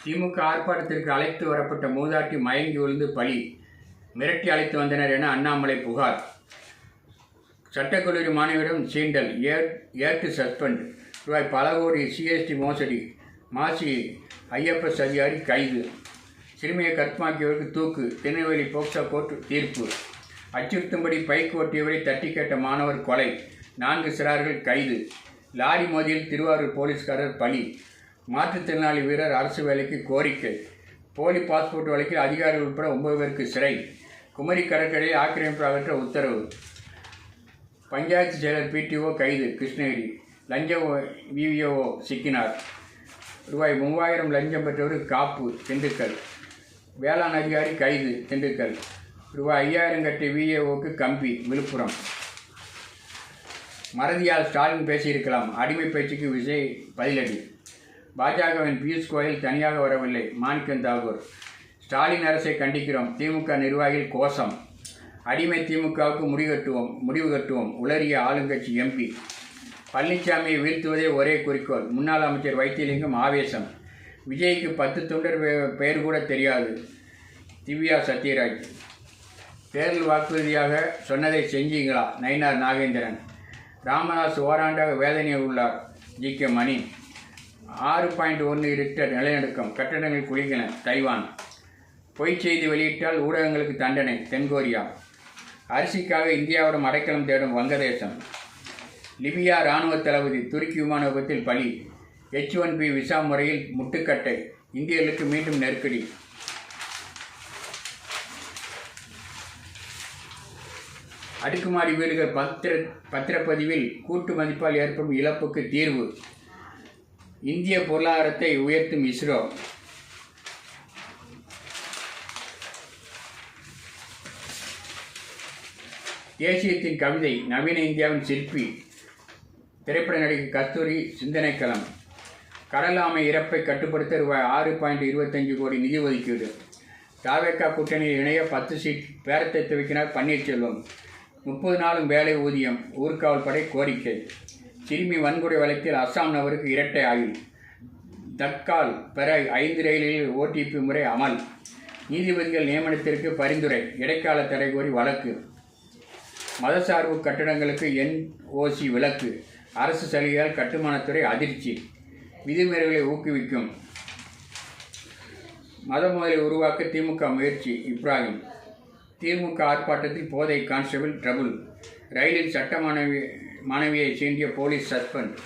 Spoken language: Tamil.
திமுக ஆர்ப்பாட்டத்திற்கு அழைத்து வரப்பட்ட மூதாட்டி மயங்கி விழுந்து பலி, மிரட்டி அழைத்து வந்தனர் என அண்ணாமலை புகார். சட்டக்கல்லூரி மாணவியிடம் சீண்டல், ஏற்று சஸ்பெண்ட். ரூபாய் பல கோடி சிஎஸ்டி மோசடி, மாசி ஐஎஃப்எஸ் அதிகாரி கைது. சிறுமியை கற்பமாக்கியவருக்கு தூக்கு, திருநெல்வேலி போக்சோ கோர்ட் தீர்ப்பு. அச்சுறுத்தும்படி பைக் ஓட்டியவரை தட்டி கேட்ட மாணவர் கொலை, 4 சிறார்கள் கைது. லாரி மோதியில் திருவாரூர் போலீஸ்காரர் பலி. மாற்றுத்திறனாளி வீரர் அரசு வேலைக்கு கோரிக்கை. போலி பாஸ்போர்ட் வழக்கில் அதிகாரிகள் உட்பட 9 பேருக்கு சிறை. குமரி கடற்கரையை ஆக்கிரமிப்பு அகற்ற உத்தரவு. பஞ்சாயத்து செயலர் பிடிஓ கைது கிருஷ்ணகிரி. லஞ்ச விவிஓ சிக்கினார். ரூபாய் 3000 லஞ்சம் பெற்றவருக்கு காப்பு திண்டுக்கல். வேளாண் அதிகாரி கைது திண்டுக்கல். ரூபாய் 5000 கட்டிய விஏஓக்கு கம்பி விழுப்புரம். மறதியால் ஸ்டாலின் பேசியிருக்கலாம், அடிமை பேச்சுக்கு விஜய் பதிலடி. பாஜகவின் பியூஷ் கோயல் தனியாக வரவில்லை, மாணிக்கம் தாகூர். ஸ்டாலின் அரசை கண்டிக்கிறோம், திமுக நிர்வாகிகள் கோஷம். அடிமை திமுகவுக்கு முடிவு கட்டுவோம் உளறிய ஆளுங்கட்சி எம்பி. பழனிசாமியை வீழ்த்துவதே ஒரே குறிக்கோள், முன்னாள் அமைச்சர் வைத்தியலிங்கம் ஆவேசம். விஜய்க்கு 10 தொண்டர் பெயர் கூட தெரியாது, திவ்யா சத்யராஜ். தேர்தல் வாக்குறுதியாக சொன்னதை செஞ்சீங்களா, நயினார் நாகேந்திரன். ராமதாஸ் ஓராண்டாக வேதனையில் உள்ளார், ஜி.கே. மணி. 6.1 ரிக்டர் நிலநடுக்கம், கட்டடங்கள் குலுங்கின, தைவான். பொய்ச் செய்தி வெளியிட்டால் ஊடகங்களுக்கு தண்டனை, தென்கொரியா. அரிசிக்காக இந்தியாவிடம் அடைக்கலம் தேடும் வங்கதேசம். லிபியா இராணுவ தளபதி துருக்கி விமான விபத்தில் பலி. H1B விசா முறையில் முட்டுக்கட்டை, இந்தியர்களுக்கு மீண்டும் நெருக்கடி. அடுக்குமாடி வீடுகள் பத்திரப்பதிவில் கூட்டு மதிப்பால் ஏற்படும் இழப்புக்கு தீர்வு. இந்திய பொருளாதாரத்தை உயர்த்தும் இஸ்ரோ. தேசியத்தின் கவிதை, நவீன இந்தியாவின் சிற்பி. திரைப்பட நடிகை கஸ்தூரி சிந்தனைக்களம். கடல் ஆமை இறப்பை கட்டுப்படுத்த ரூபாய் 6.25 கோடி நிதி ஒதுக்கீடு. தாவேகா கூட்டணியில் இணைய 10 சீட் பேரத்தை துவக்கினார் பன்னீர்செல்வம். 30 நாளும் வேலை ஊதியம், ஊர்காவல் படை கோரிக்கை. சிறுமி வன்கொடை வழக்கில் அஸ்ஸாம் நபருக்கு இரட்டை ஆயுள். தட்கால் பெற 5 ரயில்களில் OTP முறை அமல். நீதிபதிகள் நியமனத்திற்கு பரிந்துரை, இடைக்கால தடை கோரி வழக்கு. மதசார்பு கட்டடங்களுக்கு NOC விலக்கு, அரசு சலுகையால் கட்டுமானத்துறை அதிர்ச்சி. விதிமுறைகளை ஊக்குவிக்கும் மத முதலை உருவாக்க திமுக முயற்சி, இப்ராஹிம். திமுக ஆர்ப்பாட்டத்தில் போதை கான்ஸ்டபிள் ட்ரபுள். ரயிலில் சட்ட மாணவியை சீண்டிய போலீஸ் சஸ்பெண்ட்.